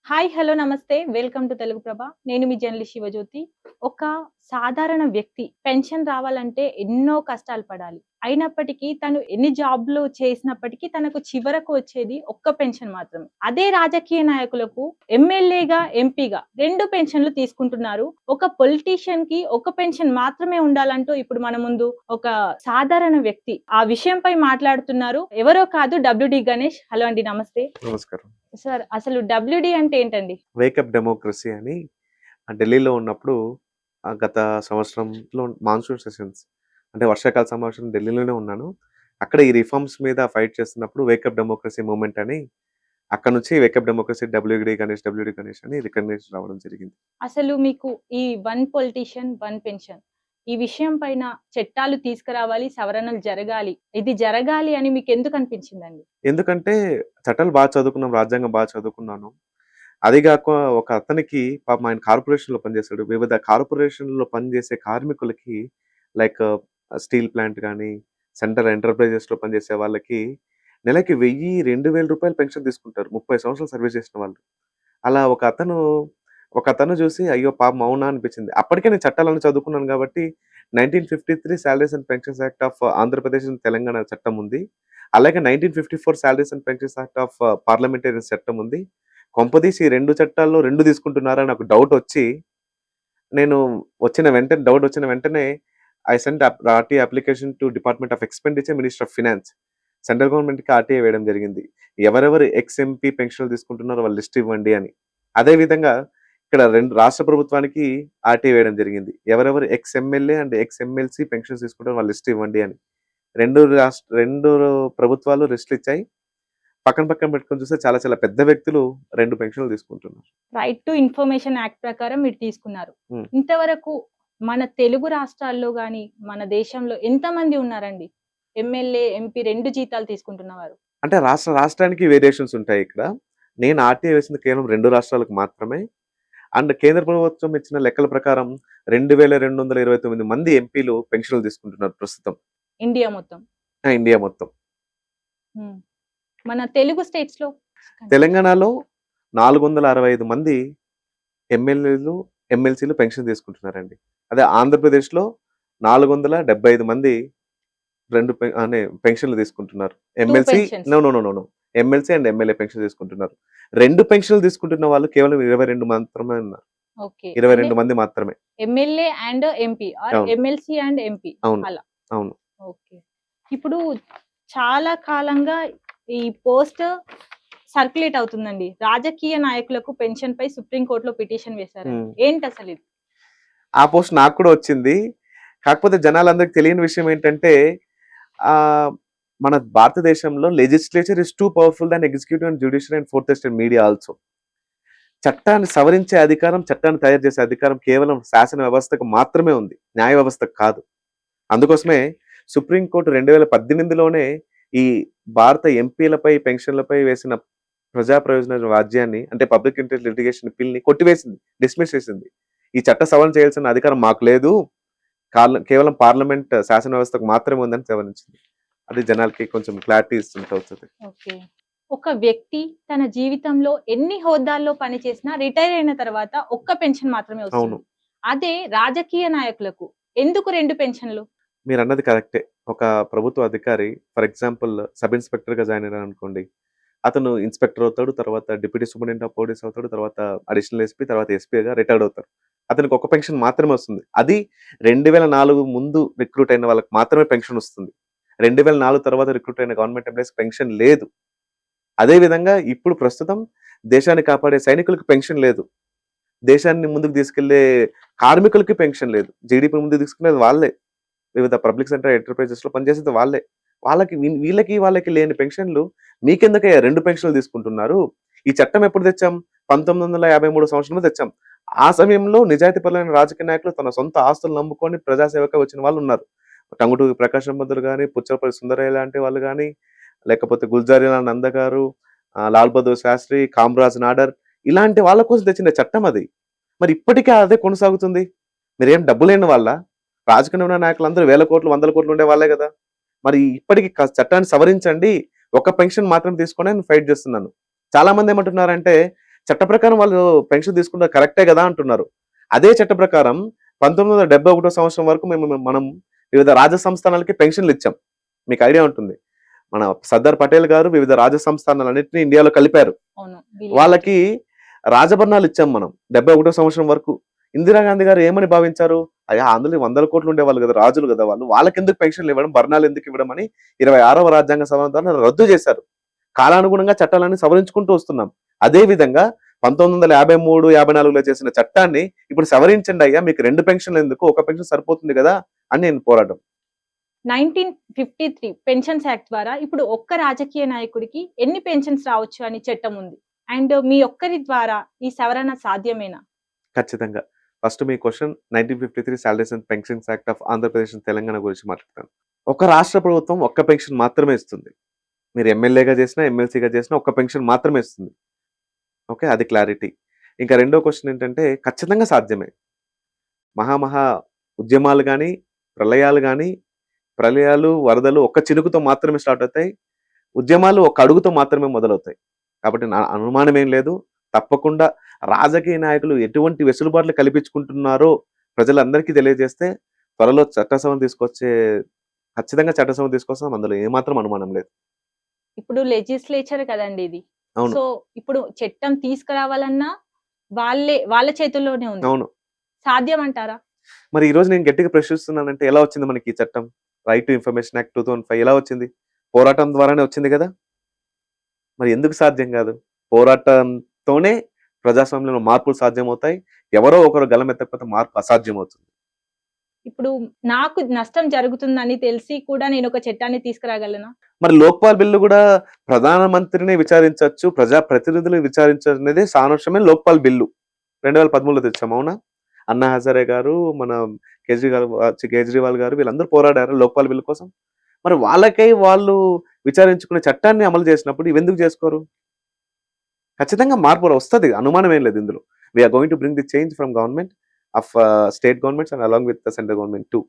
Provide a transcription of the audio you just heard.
Hi! Hello! నమస్తే. Welcome to Telugu ప్రభ. నేను మీ journalist Shivajyothi. ఒక సాధారణ వ్యక్తి పెన్షన్ రావాలంటే ఎన్నో కష్టాలు పడాలి. అయినప్పటికీ తను ఎన్ని జాబ్‌లు చేసినప్పటికీ తనకు చివరకు వచ్చేది ఒక్క పెన్షన్ మాత్రమే. అదే రాజకీయ నాయకులకు ఎమ్మెల్యేగా, ఎంపీగా 2 పెన్షన్‌లు తీసుకుంటున్నారు. ఒక పొలిటీషియన్‌కి ఒక పెన్షన్ మాత్రమే ఉండాలంటూ ఇప్పుడు మన ముందు ఒక సాధారణ వ్యక్తి ఆ విషయంపై మాట్లాడుతున్నారు. ఎవరో కాదు డబ్ల్యూడి గణేష్. హలో అండి. నమస్తే. నమస్కారం. సార్ అసలు డబ్ల్యూడి అంటే ఏంటండి? వేకప్ డెమోక్రసీ అని ఢిల్లీలో ఉన్నప్పుడు గత సంవత్సరంలో మాన్సూన్ సెషన్స్ అంటే వర్షాకాల సమావేశం ఢిల్లీలోనే ఉన్నాను. అక్కడ ఈ రిఫార్మ్స్ మీద ఫైట్ చేస్తున్నప్పుడు వేకప్ డెమోక్రసీ మూవ్‌మెంట్ అని అక్కడి నుంచి వేకప్ డెమోక్రసీ డబ్ల్యూడి గణేష్ అని రికగ్నైజేషన్ రావడం జరిగింది. అసలు మీకు ఈ వన్ పొలిటీషియన్, వన్ పెన్షన్ ఈ విషయం పైన చట్టాలు తీసుకురావాలి, సవరణలు జరగాలి. ఇది జరగాలి అని మీకెందుకు అనిపించిందండి? ఎందుకంటే చట్టాలు బాగా చదువుకున్నాం, రాజ్యాంగం బాగా చదువుకున్నాను. అది గాక ఒక అతనికి పాపం ఆయన కార్పొరేషన్‌లో పనిచేసాడు. వివిధ కార్పొరేషన్‌లో పనిచేసే కార్మికులకి లైక్ స్టీల్ ప్లాంట్ గాని, సెంట్రల్ ఎంటర్‌ప్రైజెస్‌లో పనిచేసే వాళ్ళకి నెలకి 1000, రూ. 2000 పెన్షన్ తీసుకుంటారు. 30 సంవత్సరాలు సర్వీస్ చేసిన వాళ్ళు. అలా ఒక అతను చూసి అయ్యో! పాపం అవునా అనిపించింది. అప్పటికే నేను చట్టాలన్నీ చదువుకున్నాను కాబట్టి 1953 salaries and pensions act of Andhra Pradesh and Telangana చట్టం ఉంది. అలాగే 1954 salaries and pensions act of parliamentarians చట్టం ఉంది. కొంపదీసి ఈ 2 చట్టాల్లో 2 తీసుకుంటున్నారా అని ఒక డౌటొచ్చి, నేను డౌట్ వచ్చిన వెంటనే I sent RTI application to department of expenditure, minister of finance. Central గవర్నమెంట్‌కి ఆర్‌టిఐ వేయడం జరిగింది. ఎవరెవరు ఎక్స్ ఎంపీ పెన్షన్‌లు తీసుకుంటున్నారో వాళ్ళ లిస్ట్ ఇవ్వండి అని. అదే విధంగా ఇక్కడ రాష్ట్ర ప్రభుత్వానికి ఆర్‌టిఐ వేయడం జరిగింది. ఎవరెవరు ex MLA and X MLC pensions తీసుకుంటారో వాళ్ళ లిస్ట్ ఇవ్వండి అని. 2 ప్రభుత్వాలు లిస్టులు ఇచ్చాయి. పక్కన పక్కన పెట్టుకొని చూస్తే చాలా చాలా పెద్ద వ్యక్తులు 2 పెన్షన్‌లు తీసుకుంటున్నారు. రైట్ టు ఇన్ఫర్మేషన్ యాక్ట్ ప్రకారం మీరు తీసుకున్నారు. హ్మ్. ఇంతవరకు మన తెలుగు రాష్ట్రాల్లో గాని, మన దేశంలో ఎంతమంది ఉన్నారండి? ఎమ్మెల్యే, ఎంపీ 2 జీతాలు తీసుకుంటున్నవారు? అంటే రాష్ట్రానికి వేరియేషన్స్ ఉంటాయి ఇక్కడ. నేను ఆర్‌టిఐ వేసింది కేవలం 2 రాష్ట్రాలకు మాత్రమే. అండ్ కేంద్ర ప్రభుత్వం ఇచ్చిన లెక్కల ప్రకారం 2229 మంది ఎంపీలు పెన్షన్‌లు తీసుకుంటున్నారు ప్రస్తుతం. ఇండియా మొత్తం. ఇండియా మొత్తం. హ్మ్. మన తెలుగు స్టేట్స్‌లో? తెలంగాణలో 465 మంది ఎమ్మెల్యేలు, ఎమ్మెల్సీలు పెన్షన్ తీసుకుంటున్నారండి. అదే ఆంధ్రప్రదేశ్‌లో 475 మంది పెన్షన్‌లు తీసుకుంటున్నారు. 2 MLC pensions. No, no, no, no, no. MLC and MLA pension తీసుకుంటున్నారు. 2 పెన్షన్‌లు తీసుకుంటున్న వాళ్ళు కేవలం 22 మాత్రమే ఉన్నారు. ఓకే. అంటే 22 మంది మాత్రమే. ఎమ్మెల్యే అండ్ ఎంపీ ఆర్ అవును. ఎమ్మెల్సీ అండ్ ఎంపీ అవును. అలా. అవును. ఓకే. ఇప్పుడు చాలా కాలంగా ఈ పోస్ట్ సర్క్యులేట్ అవుతుందండి. రాజకీయ నాయకులకు పెన్షన్‌పై సుప్రీం కోర్ట్‌లో పిటిషన్ వేశారని. హ్మ్. ఏంటసలిది? ఆ పోస్ట్ నాకు కూడా వచ్చింది. కాకపోతే జనాలందరికి తెలియని విషయం ఏంటంటే ఆహ్, మన భారతదేశంలో legislature is two powerful than executive and judiciary and fourth estate media also. చట్టాన్ని సవరించే అధికారం, చట్టాన్ని తయారు చేసే అధికారం కేవలం శాసన వ్యవస్థకు మాత్రమే ఉంది. న్యాయ వ్యవస్థకు కాదు. అందుకోసమే సుప్రీం కోర్ట్ 2018లోనే ఈ భారత ఎంపీలపై, పెన్షన్‌లపై వేసిన ప్రజా ప్రయోజన వ్యాజ్యాన్ని అంటే పబ్లిక్ ఇంట్రెస్ట్ లిటిగేషన్ బిల్‌ని కొట్టివేసింది. డిస్మిస్ చేసింది. ఈ చట్ట సవరణ చేయాల్సిన అధికారం మాకు లేదు. కేవలం పార్లమెంట్ శాసన వ్యవస్థకు మాత్రమే ఉందని సవరించింది. అది జనాలకి కొంచెం క్లారిటీ ఇస్తుంటే అవుతది. ఓకే. ఒక వ్యక్తి తన జీవితంలో ఎన్ని హోదాల్లో పనిచేసినా రిటైర్ అయిన తర్వాత ఒక్క పెన్షన్ మాత్రమే అవును. వస్తుంది. అదే రాజకీయ నాయకులకు ఎందుకు 2 పెన్షన్‌లు? మీరన్నది కరెక్టే. ఒక ప్రభుత్వ అధికారి ఫర్ ఎగ్జాంపుల్ సబ్ ఇన్స్‌పెక్టర్‌గా జాయిన్ అయ్యారనుకోండి. అతను ఇన్స్‌పెక్టర్ అవుతాడు. తర్వాత డిప్యూటీ సూపరింటెండెంట్ ఆఫ్ పోలీస్ అవుతాడు. తర్వాత అడిషనల్ ఎస్పీ, తర్వాత ఎస్పీగా రిటైర్డ్ అవుతారు. అతనికి ఒక పెన్షన్ మాత్రమే వస్తుంది. అది 2004 ముందు రిక్రూట్ అయిన వాళ్ళకి మాత్రమే పెన్షన్ వస్తుంది. 2004 తర్వాత రిక్రూట్ అయిన గవర్నమెంట్ ఎంప్లాయీస్‌కి పెన్షన్ లేదు. అదే విధంగా ఇప్పుడు ప్రస్తుతం దేశాన్ని కాపాడే సైనికులకు పెన్షన్ లేదు. దేశాన్ని ముందుకు తీసుకెళ్లే కార్మికులకి పెన్షన్ లేదు. జీడీపీ ముందుకు తీసుకునేది వాళ్ళే. వివిధ పబ్లిక్ సెక్టర్ ఎంటర్‌ప్రైజెస్‌లో పనిచేసేది వాళ్ళే. వాళ్ళకి లేని పెన్షన్‌లు మీకెందుకయ్యా 2 పెన్షన్‌లు తీసుకుంటున్నారు? ఈ చట్టం ఎప్పుడు తెచ్చాం? 1953 సంవత్సరంలో తెచ్చాం. ఆ సమయంలో నిజాయితీపరులైన రాజకీయ నాయకులు తన సొంత ఆస్తులను నమ్ముకొని ప్రజాసేవకు వచ్చిన వాళ్ళున్నారు. టంగుటూరి ప్రకాశం పంతులు గాని, పుచ్చలపల్లి సుందరయ్య లాంటి వాళ్ళు గాని, లేకపోతే గుల్జారీలాల్ నంద గారు, లాల్ బహదూర్ శాస్త్రి, కామరాజ్ నాడర్ ఇలాంటి వాళ్ళ కోసం తెచ్చిన చట్టం అది. మరి ఇప్పటికీ అదే కొనసాగుతుంది. మీరేం డబ్బు లేని వాళ్ళా? రాజకీయంలో ఉన్న నాయకులందరూ వేల కోట్లు, వందల కోట్లు ఉండే వాళ్ళే గదా! మరి ఇప్పటికి చట్టాన్ని సవరించండి. ఒక పెన్షన్ మాత్రం తీసుకోండి అని ఫైట్ చేస్తున్నాను. చాలా మంది ఏమంటున్నారంటే, చట్ట ప్రకారం వాళ్ళు పెన్షన్ తీసుకుంటారు కరెక్టే కదా అంటున్నారు. అదే చట్ట ప్రకారం 1971 సంవత్సరం వరకు మనం వివిధ రాజ సంస్థానాలకి పెన్షన్లు ఇచ్చాం. మీకు ఐడియా ఉంటుంది. మన సర్దార్ పటేల్ గారు వివిధ రాజ సంస్థానాలన్నింటినీ ఇండియాలో కలిపారు. అవును. వాళ్ళకి రాజభరణాలు ఇచ్చాం మనం 71 సంవత్సరం వరకు. ఇందిరాగాంధీ గారు ఏమని భావించారు? అయ్యా అందులో 100 కోట్లు ఉండేవాళ్ళు కదా, రాజులు కదా వాళ్ళు, వాళ్ళకెందుకు పెన్షన్లు ఇవ్వడం, భరణాలు ఎందుకు ఇవ్వడం అని 26వ రాజ్యాంగ సవరణ ద్వారా రద్దు చేశారు. కాలానుగుణంగా చట్టాలన్నీ సవరించుకుంటూ వస్తున్నాం. అదే విధంగా 1953, 54లో చేసిన చట్టాన్ని ఇప్పుడు సవరించండి అయ్యా, మీకు 2 పెన్షన్లు ఎందుకు, ఒక పెన్షన్ సరిపోతుంది కదా అని నేను పోరాటం. 1953 పెన్షన్స్ యాక్ట్ ద్వారా ఇప్పుడు ఒక్క రాజకీయ నాయకుడికి ఎన్ని పెన్షన్స్ రావచ్చు అని చట్టం ఉంది. అండ్ మీ ఒక్కరి ద్వారా ఈ సవరణ సాధ్యమేనా? ఖచ్చితంగా. First me question 1953 salaries and pensions act of Andhra Pradesh and Telangana గురించి మాట్లాడతాను. ఒక రాష్ట్ర ప్రభుత్వం ఒక్క పెన్షన్ మాత్రమే ఇస్తుంది. మీరు ఎమ్మెల్యేగా చేసినా, ఎమ్మెల్సీగా చేసినా ఒక్క పెన్షన్ మాత్రమే ఇస్తుంది. ఓకే, అది క్లారిటీ. ఇంకా రెండో క్వశ్చన్ ఏంటంటే ఖచ్చితంగా సాధ్యమే. మహా ఉద్యమాలు కానీ, ప్రళయాలు, వరదలు ఒక్క చినుకుతో మాత్రమే స్టార్ట్ అవుతాయి. ఉద్యమాలు ఒక అడుగుతో మాత్రమే మొదలవుతాయి. కాబట్టి నా అనుమానం ఏం లేదు. తప్పకుండా రాజకీయ నాయకులు ఎటువంటి వెసులుబాట్లు కల్పించుకుంటున్నారో ప్రజలందరికీ తెలియజేస్తే త్వరలో ఖచ్చితంగా చట్టసభ తీసుకొస్తాం. అందులో ఏమాత్రం అనుమానం లేదు. ఇప్పుడు లెజిస్లేచర్ కదండి ఇది. అవును. సో ఇప్పుడు చట్టం తీసుకురావాలన్నా వాళ్ళ చేతుల్లోనే ఉంది. అవును. సాధ్యం అంటారా? మరి ఈ రోజు నేను గట్టిగా ప్రశ్నిస్తున్నానంటే ఎలా వచ్చింది మనకి ఈ చట్టం? రైట్ టు ఇన్ఫర్మేషన్ యాక్ట్ 2005 ఎలా వచ్చింది? పోరాటం ద్వారానే వచ్చింది కదా. మరి ఎందుకు సాధ్యం కాదు? పోరాటంతోనే ప్రజాస్వామ్యంలో మార్పులు సాధ్యమవుతాయి. ఎవరో ఒకరు గలమెత్తకపోతే మార్పు అసాధ్యం అవుతుంది. ఇప్పుడు నాకు నష్టం జరుగుతుందని తెలిసి కూడా నేను ఒక చట్టాన్ని తీసుకురాగలనా? మరి లోక్పాల్ బిల్లు కూడా ప్రధానమంత్రిని విచారించవచ్చు, ప్రజా ప్రతినిధులు విచారించచ్చు అనేది సారాంశమే లోక్పాల్ బిల్లు. 2013లో తెచ్చాము. అవునా? అన్నా హజారే గారు, మన కేజ్రీవాల్ గారు వీళ్ళందరూ పోరాడారు లోక్పాల్ బిల్లు కోసం. మరి వాళ్ళకై వాళ్ళు విచారించుకునే చట్టాన్ని అమలు చేసినప్పుడు ఇవెందుకు చేసుకోరు? ఖచ్చితంగా మార్పు వస్తది. అనుమానం ఏం లేదు ఇందులో. We are going to bring the change from government of state governments and along with the central government too.